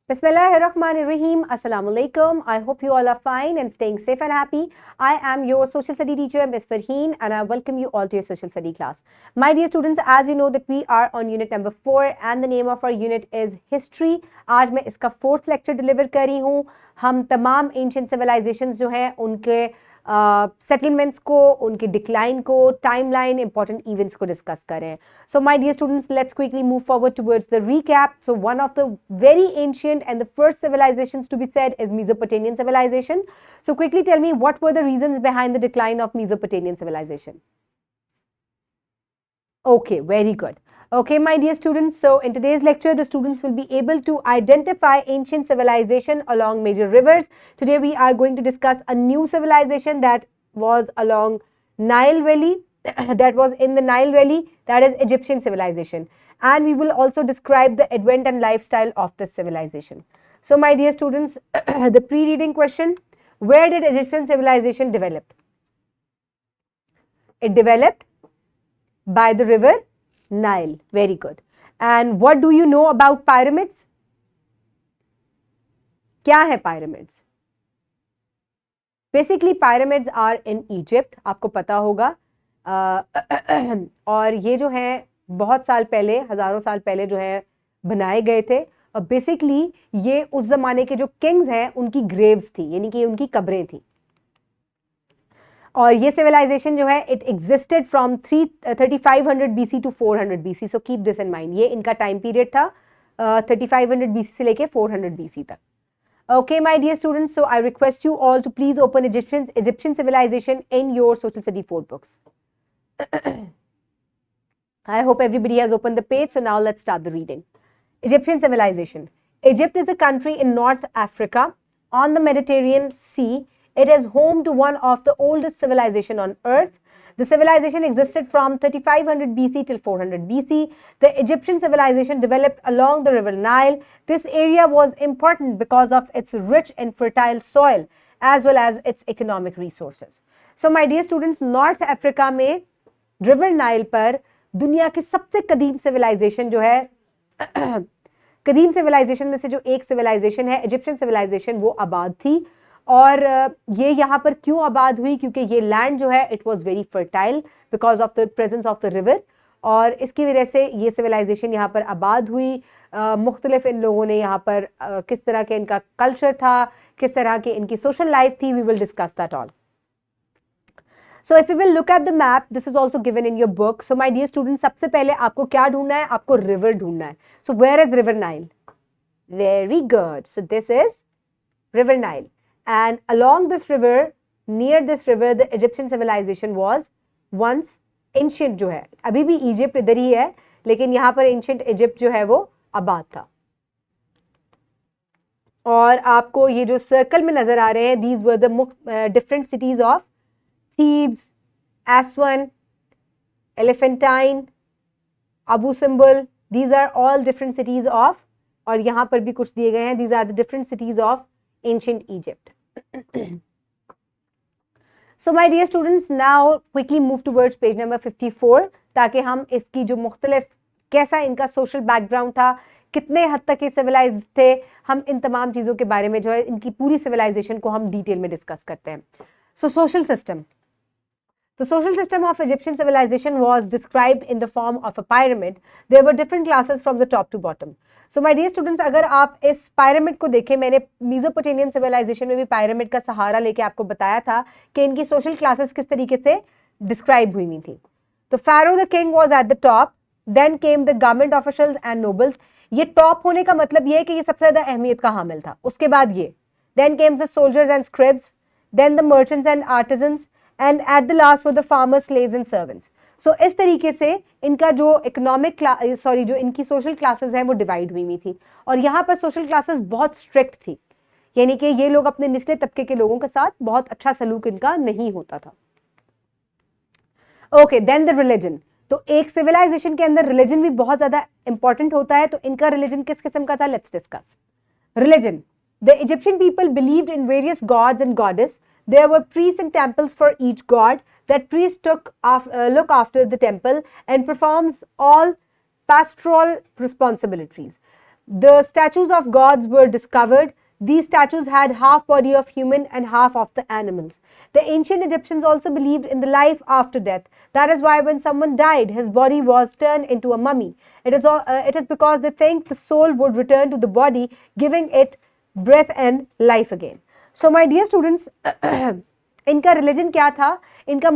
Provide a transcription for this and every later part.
Bismillahirrahmanirrahim. Assalamu alaikum. I hope you all are fine and staying safe and happy. I am your social study teacher, Ms. Farheen, and I welcome you all to your social study class. My dear students, as you know that we are on unit number 4 and the name of our unit is history. आज मैं इसका 4th lecture deliver कर रही हूँ. हम तमाम ancient civilizations जो हैं उनके सेटलमेंट्स को, उनके डिक्लाइन को, टाइमलाइन, इंपॉर्टेंट इवेंट्स को डिस्कस करें. So my dear students, let's quickly move forward towards the recap. So one of the very ancient and the first civilizations to be said is Mesopotamian civilization. So quickly tell me, what were the reasons behind the decline of Mesopotamian civilization? Okay, very good. Okay, my dear students, so in today's lecture, the students will be able to identify ancient civilization along major rivers. Today, we are going to discuss a new civilization that was along Nile Valley, that was in the Nile Valley, that is Egyptian civilization. And we will also describe the advent and lifestyle of this civilization. So, my dear students, the pre-reading question, where did Egyptian civilization develop? It developed by the river Nile. Very good. And what do you know about pyramids? क्या है pyramids? Basically, pyramids are in Egypt. आपको पता होगा. और ये जो है बहुत साल पहले, हजारों साल पहले जो है बनाए गए थे. और बेसिकली ये उस जमाने के जो किंग्स हैं उनकी ग्रेव्स थी, यानी कि उनकी कब्रें थी. और ये सिविलाइजेशन जो है it existed from 3500 BC to 400 BC. So keep this in mind. ये इनका टाइम पीरियड था 3500 BC से लेके 400 BC तक. Okay, my dear students, so I request you all to please open Egyptian civilization in your social study 4 books. I hope everybody has opened the page. So now let's start the reading. Egyptian civilization. Egypt is a country in North Africa on the Mediterranean Sea. It is home to one of the oldest civilization on earth. The civilization existed from 3500 BC till 400 BC. The Egyptian civilization developed along the river Nile. This area was important because of its rich and fertile soil as well as its economic resources. So my dear students, North Africa में river Nile पर दुनिया की सबसे कदीम civilization जो है कदीम civilization में से जो एक civilization है Egyptian civilization, वो आबाद थी. और ये यहाँ पर क्यों आबाद हुई? क्योंकि ये लैंड जो है it was very fertile because of the presence of the river. और इसकी वजह से ये सिविलाइजेशन यहाँ पर आबाद हुई. मुख्तलिफ इन लोगों ने यहाँ पर किस तरह के इनका कल्चर था, किस तरह की इनकी सोशल लाइफ थी, we will discuss that all. So if you will look at the map, this is also given in your book. So my dear student, सबसे पहले आपको क्या ढूंढना है? आपको रिवर ढूंढना है. So where is river Nile? Very good. So this is river Nile. And along this river, near this river, the Egyptian civilization was once ancient जो है. अभी भी Egypt इधर ही है, लेकिन यहाँ पर ancient Egypt जो है वो आबाद था. और आपको ये जो सर्कल में नजर आ रहे हैं, these were the different cities of Thebes, Aswan, Elephantine, Abu Simbel. These are all different cities of, और यहाँ पर भी कुछ दिए गए हैं, these are the different cities of ancient Egypt. So my dear students, now quickly move towards page number 54 ताकि हम इसकी जो मुख्तलिफ कैसा इनका सोशल बैकग्राउंड था, कितने हद तक ये सिविलाइज थे, हम इन तमाम चीज़ों के बारे में जो है इनकी पूरी सिविलाइजेशन को हम डिटेल में डिस्कस करते हैं. So social system. The social system of Egyptian civilization was described in the form of a pyramid. There were different classes from the top to bottom. So my dear students, अगर आप इस pyramid को देखें, मैंने Mesopotamian civilization में भी pyramid का सहारा लेके आपको बताया था कि इनकी social classes किस तरीके से describe हुई थी. तो Pharaoh the king was at the top, then came the government officials and nobles. ये top होने का मतलब ये है कि ये सबसे ज़्यादा अहमियत का हामिल था. उसके बाद ये then came the soldiers and scribes, then the merchants and artisans, and at the last were the farmers, slaves and servants. So इस तरीके से इनका जो इकोनॉमिक जो इनकी सोशल क्लासेस हैं वो डिवाइड हुई थी. और यहाँ पर सोशल क्लासेस बहुत स्ट्रिक्ट थी, यानी कि ये लोग अपने निचले तबके के लोगों के साथ बहुत अच्छा सलूक इनका नहीं होता था. Okay, then the religion. तो एक सिविलाइजेशन के अंदर रिलीजन भी बहुत ज्यादा इंपॉर्टेंट होता है. तो इनका रिलीजन किस किस्म का था? Let's discuss. Religion. The Egyptian people believed in various God's and goddess. There were priests and temples for each god. That priest look after the temple and performs all pastoral responsibilities. The statues of gods were discovered. These statues had half body of human and half of the animals. The ancient Egyptians also believed in the life after death. That is why when someone died, his body was turned into a mummy. It is because they think the soul would return to the body, giving it breath and life again. So my dear students, इनका religion क्या था? इनका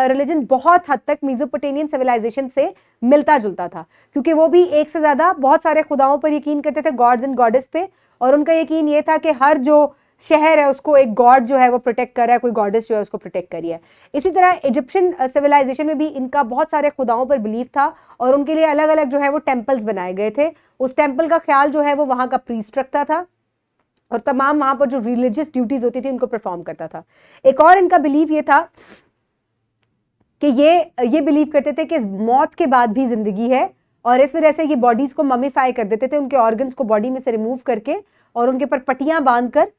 religion बहुत हद तक Mesopotamian civilisation से मिलता जुलता था, क्योंकि वो भी एक से ज्यादा बहुत सारे खुदाओं पर यकीन करते थे, गॉड्स एंड गॉडेस पे, और उनका यकीन ये था कि हर जो शहर है उसको एक गॉड जो है वो प्रोटेक्ट कर रहा है, कोई गॉडेस जो है उसको प्रोटेक्ट कर रही है. इसी तरह इजिप्शियन सिविलाइजेशन में भी इनका बहुत सारे खुदाओं पर बिलीव था, और उनके लिए अलग अलग जो है वो टेम्पल्स बनाए गए थे. उस टेम्पल का ख्याल जो है वो वहां का प्रीस्ट रखता था, और तमाम वहां पर जो रिलीजियस ड्यूटीज होती थी उनको परफॉर्म करता था. एक और इनका बिलीव ये था कि ये बिलीव करते थे कि मौत के बाद भी जिंदगी है, और इस वजह से ये बॉडीज को ममीफाई कर देते थे, उनके ऑर्गन्स को बॉडी में से रिमूव करके और उनके ऊपर पट्टियां बांधकर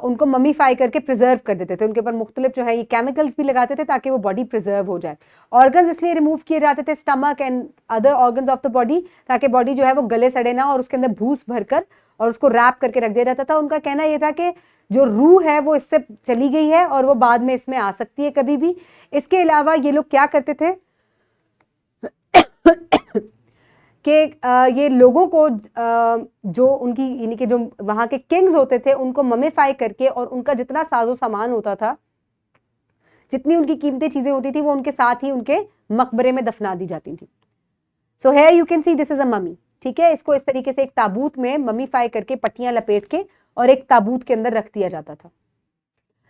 उनको ममीफाई करके प्रिजर्व कर देते थे. उनके ऊपर मुख्तलिफ जो है ये केमिकल्स भी लगाते थे ताकि वो बॉडी प्रिजर्व हो जाए. ऑर्गन्स इसलिए रिमूव किए जाते थे, stomach and other organs of the body, ताकि बॉडी जो है वो गले सड़े ना और उसके अंदर भूस भरकर और उसको रैप करके रख दिया जाता था. उनका कहना यह था कि जो रूह है वो इससे चली गई है और वो बाद में इसमें आ सकती है कभी भी. इसके अलावा ये लोग क्या करते थे कि ये लोगों को जो उनकी यानी कि जो वहां के किंग्स होते थे उनको ममीफाई करके और उनका जितना साजो सामान होता था, जितनी उनकी कीमती चीजें होती थी, वो उनके साथ ही उनके मकबरे में दफना दी जाती थी. So here you can see this is a mummy. ठीक है, इसको इस तरीके से एक ताबूत में ममीफाई करके पट्टियां लपेट के और एक ताबूत के अंदर रख दिया जाता था.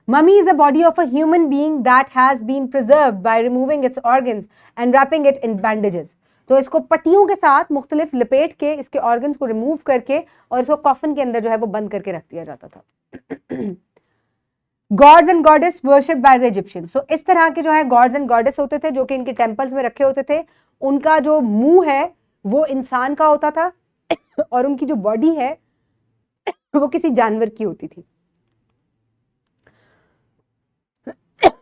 Mummy is a body of a human being that has been preserved by removing its organs and wrapping it in bandages. तो इसको पट्टियों के साथ मुख्तलिफ लपेट के इसके ऑर्गन्स को रिमूव करके और इसको कॉफन के अंदर जो है वो बंद करके रख दिया जाता था. Gods and goddess worshipped by the Egyptians. So इस तरह के जो है गॉड्स एंड गॉडेस होते थे जो कि इनके टेम्पल्स में रखे होते थे. उनका जो मुंह है वो इंसान का होता था और उनकी जो बॉडी है वो किसी जानवर की होती थी.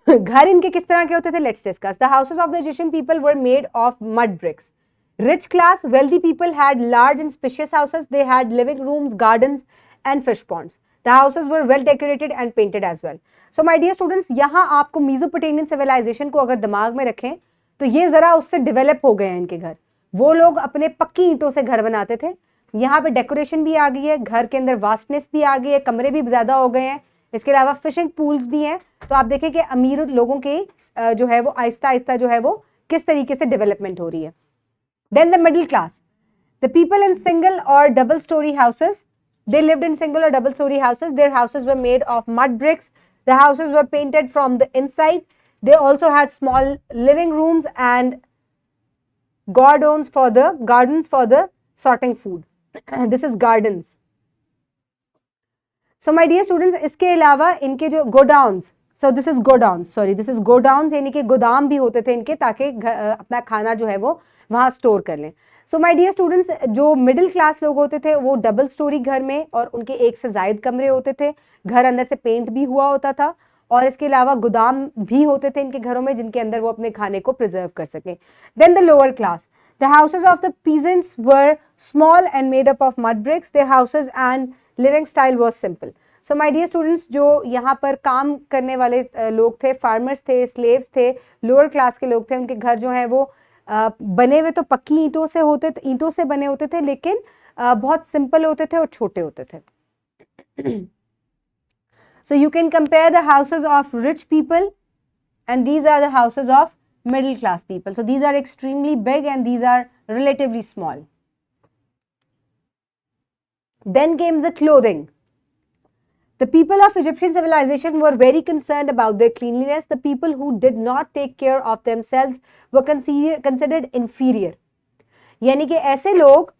घर इनके किस तरह के होते थे? Let's discuss. The houses of the Egyptian people were made of mud BRICS. Rich class, wealthy people had large and spacious houses. They had living rooms, gardens, and fish ponds. The houses were well decorated and painted as well. So, my dear students, यहाँ आपको Mesopotamian civilisation को अगर दिमाग में रखें तो ये जरा उससे डेवलप हो गए हैं इनके घर. वो लोग अपने पक्की ईंटों से घर बनाते थे. यहाँ पे डेकोरेशन भी आ गई है, घर के अंदर वास्टनेस भी आ गई है, कमरे भी ज्यादा हो गए हैं. इसके अलावा फिशिंग पूल्स भी हैं. तो आप देखें कि अमीर लोगों के जो है वो आहिस्ता आहिस्ता जो है वो किस तरीके से डेवलपमेंट हो रही है. Then the middle class, the people in single or double story houses, they lived in single or double story houses. Their houses were made of mud bricks. The houses were painted from the inside. They also had small living rooms and gardens for the sorting food. This is gardens. So my dear students, इसके अलावा इनके जो godowns, so this is godowns यानी कि गोदाम भी होते थे इनके, ताकि अपना खाना जो है वो वहां स्टोर कर लें. सो माय डियर स्टूडेंट्स, जो मिडिल क्लास लोग होते थे वो डबल स्टोरी घर में और उनके एक से ज्यादा कमरे होते थे. घर अंदर से पेंट भी हुआ होता था और इसके अलावा गोदाम भी होते थे इनके घरों में जिनके अंदर वो अपने खाने को प्रिजर्व कर सकें. Then the lower class, the houses of the peasants were small and made up of mud bricks. Their houses and living style was simple. So my dear students, जो यहाँ पर काम करने वाले लोग थे, फार्मर्स थे, स्लेव्स थे, लोअर क्लास के लोग थे, उनके घर जो है वो बने हुए तो पक्की ईंटों से होते थे, ईंटों से बने होते थे, लेकिन बहुत सिंपल होते थे और छोटे होते थे. So you can compare the houses of rich people and these are the houses of middle class people. So these are extremely big and these are relatively small. Then came the clothing. The people of Egyptian civilization were very concerned about their cleanliness. The people who did not take care of themselves were considered inferior. यानी कि ऐसे लोग,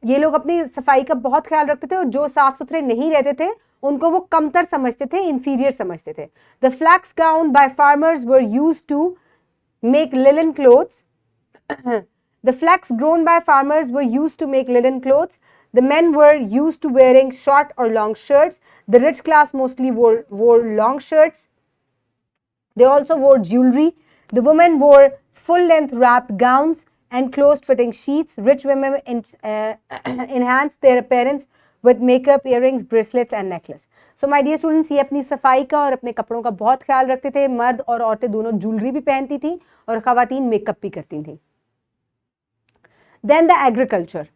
ये लोग अपनी सफाई का बहुत ख्याल रखते थे और जो साफ सुथरे नहीं रहते थे उनको वो कमतर समझते थे, inferior समझते थे. The flax gown by farmers were used to make linen clothes. The flax grown by farmers were used to make linen clothes. The men were used to wearing short or long shirts. The rich class mostly wore long shirts. They also wore jewelry. The women wore full-length wrapped gowns. and closed fitting sheets. Rich women enhance their appearance with makeup, earrings, bracelets and necklace. So my dear students, ये अपनी सफाई का और अपने कपड़ों का बहुत ख्याल रखते थे. मर्द और औरतें दोनों ज्वेलरी भी पहनती थी और खवातीन मेकअप भी करती थी. Then the agriculture.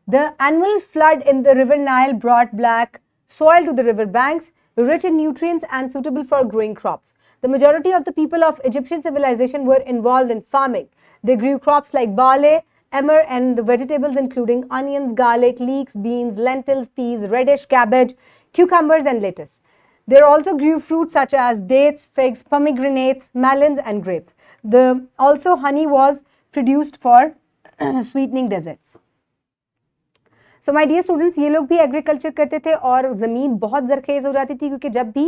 The annual flood in the river Nile brought black soil to the river banks, rich in nutrients and suitable for growing crops. The majority of the people of Egyptian civilization were involved in farming. They grew crops like barley, emmer, and the vegetables including onions, garlic, leeks, beans, lentils, peas, radish, cabbage, cucumbers, and lettuce. They also grew fruits such as dates, figs, pomegranates, melons, and grapes. Also honey was produced for sweetening desserts. So my dear students, ये लोग भी agriculture करते थे और ज़मीन बहुत ज़रखेज़ हो जाती थी क्योंकि जब भी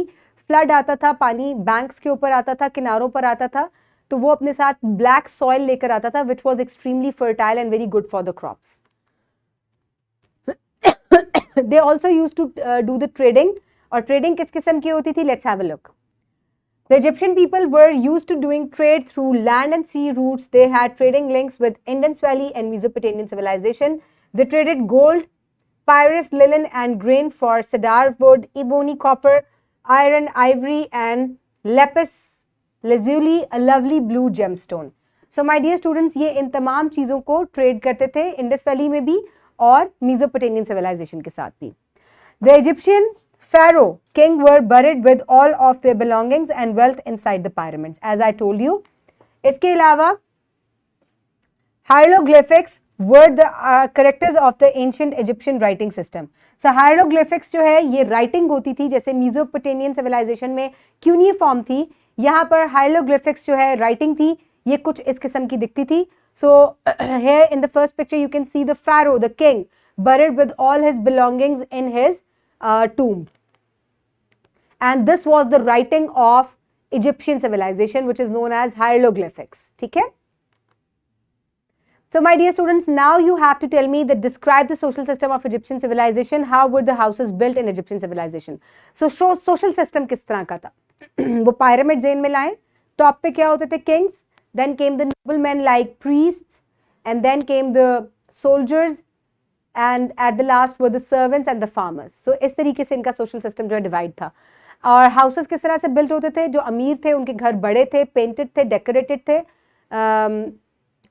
फ्लड आता था, पानी बैंक्स के ऊपर आता था, किनारों पर आता था, तो वो अपने साथ ब्लैक सॉइल लेकर आता था which was extremely fertile and very good for the crops. They also use to do the trading. और ट्रेडिंग किस किस्म की होती थी? Let's have a look. The Egyptian people were used to doing trade through land and sea routes. They had trading links with Indus Valley and Mesopotamian civilization. They traded gold, papyrus, linen, and grain for cedar wood, ebony, copper, iron, ivory, and lapis lazuli, a lovely blue gemstone. So, my dear students, ये इन तमाम चीज़ों को trade करते थे Indus valley में भी और Mesopotamian civilisation के साथ भी. The Egyptian pharaoh king were buried with all of their belongings and wealth inside the pyramids, as I told you. इसके अलावा hieroglyphics were the characters of the ancient Egyptian writing system. So hieroglyphics जो है ये writing होती थी, जैसे Mesopotamian civilization में cuneiform थी, यहाँ पर hieroglyphics जो है writing थी, ये कुछ इस किस्म की दिखती थी. So here in the first picture you can see the pharaoh, the king, buried with all his belongings in his tomb. And this was the writing of Egyptian civilization, which is known as hieroglyphics. ठीक है? So my dear students, now you have to tell me that describe the social system of Egyptian civilization. How were the houses built in Egyptian civilization? So social system किस तरह का था? वो pyramid ज़हन में लाएं. Top पे क्या होते थे? Kings. Then came the noblemen like priests, and then came the soldiers, and at the last were the servants and the farmers. So इस तरीके से इनका social system जो है divide था. और houses किस तरह से built होते थे? जो अमीर थे उनके घर बड़े थे, painted थे, decorated थे.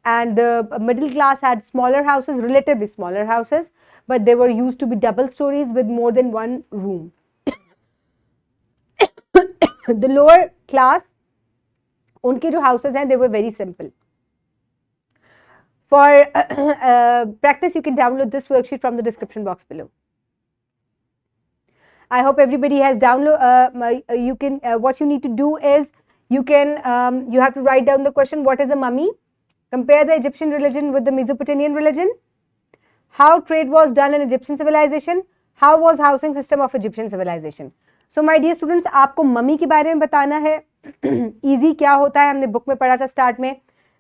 And the middle class had smaller houses, relatively smaller houses, but they were used to be double stories with more than one room. The lower class, उनके जो houses हैं, they were very simple. For practice, you can download this worksheet from the description box below. I hope everybody has download. You can. What you need to do is you can. You have to write down the question. What is a mummy? Compare the Egyptian religion with the Mesopotamian religion. How trade was done in Egyptian civilization. How was housing system of Egyptian civilization. So my dear students, आपको mummy के बारे में बताना है. Easy क्या होता है हमने बुक में पढ़ा था स्टार्ट में.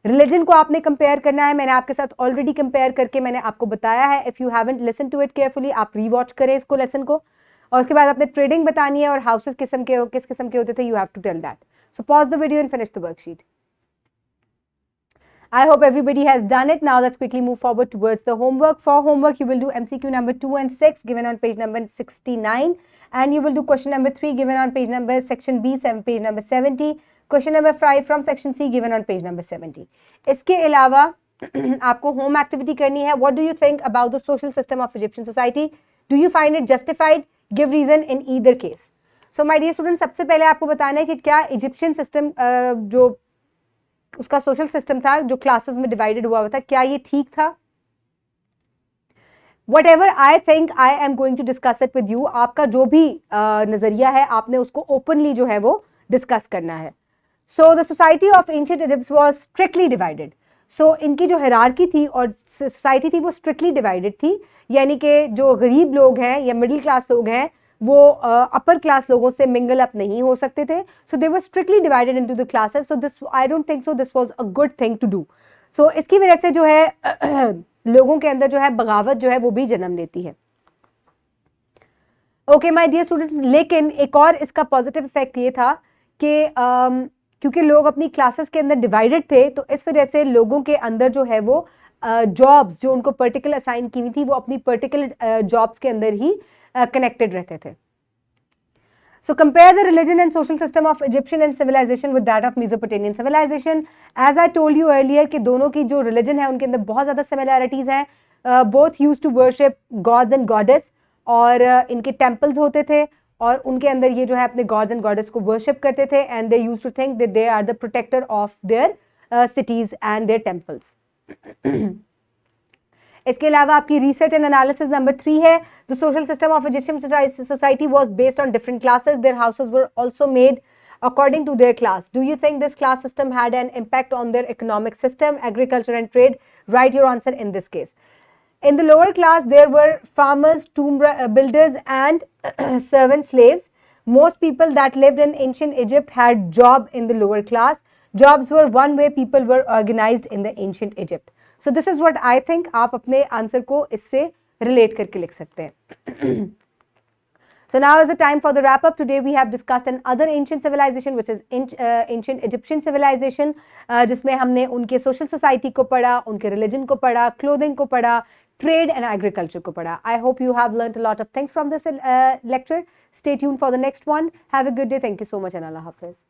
रिलीजन को आपने कंपेयर करना है. मैंने आपके साथ ऑलरेडी कंपेयर करके मैंने आपको बताया है. If you haven't listen to it carefully, आप रीवॉच करें इसको लेसन को. और उसके बाद आपने ट्रेडिंग बतानी है और हाउसेस किस किस्म के होते थे. You have to tell that. So pause the video and finish the worksheet. I hope everybody has done it. Now let's quickly move forward towards the homework. For homework, you will do MCQ number 2 and 6 given on page number 69, and you will do question number 3 given on page number section B, page number 70. Question number 5 from section C given on page number 70. इसके अलावा आपको home activity करनी है. What do you think about the social system of Egyptian society? Do you find it justified? Give reason in either case. So my dear students, सबसे पहले आपको बताना है कि क्या Egyptian system जो उसका सोशल सिस्टम था जो क्लासेस में डिवाइडेड हुआ था, क्या ये ठीक था? Whatever I think, I am going to discuss it with you. आपका जो भी नजरिया है आपने उसको ओपनली जो है वो डिस्कस करना है. So the society of ancient Egypt was strictly divided. So इनकी जो हायरार्की थी और सोसाइटी थी वो स्ट्रिक्टली डिवाइडेड थी. यानी कि जो गरीब लोग हैं या मिडिल क्लास लोग हैं वो अपर क्लास लोगों से मिंगल अप नहीं हो सकते थे. So they were strictly divided into the classes. So this I don't think so this was a good thing to do. So इसकी वजह से जो है लोगों के अंदर जो है बगावत जो है वो भी जन्म लेती है. ओके माय डियर स्टूडेंट्स, लेकिन एक और इसका पॉजिटिव इफेक्ट ये था कि क्योंकि लोग अपनी क्लासेस के अंदर डिवाइडेड थे, तो इस वजह से लोगों के अंदर जो है वो जॉब्स जो उनको पर्टिकुलर असाइन की हुई थी वो अपनी पर्टिकुलर जॉब्स के अंदर ही कनेक्टेड रहते थे. So compare the religion and social system of Egyptian and civilization with that of Mesopotamian civilization. As I told you earlier कि दोनों की जो religion है उनके अंदर बहुत ज़्यादा similarities हैं. Both used to worship gods and goddess और इनके temples होते थे और उनके अंदर ये जो है अपने gods and goddess को worship करते थे and they used to think that they are the protector of their cities and their temples. इसके अलावा आपकी रिसर्च एंड एनालिसिस नंबर 3 है. The social system of Egyptian society was based on different classes. Their houses were also made according to their class. Do you think this class system had an impact on their economic system, agriculture and trade? Write your answer in this case. In the lower class, there were farmers, tomb builders and servant slaves. Most people that lived in ancient Egypt had job in the lower class. Jobs were one way people were organized in the ancient Egypt. So this is what I think. आप अपने answer को इससे relate करके लिख सकते हैं. So now is the time for the wrap up. Today we have discussed another ancient civilization which is ancient Egyptian civilization, जिसमें हमने उनके social society को पढ़ा, उनके religion को पढ़ा, clothing को पढ़ा, trade and agriculture को पढ़ा. I hope you have learnt a lot of things from this lecture. Stay tuned for the next one. Have a good day. Thank you so much and Allah Hafiz.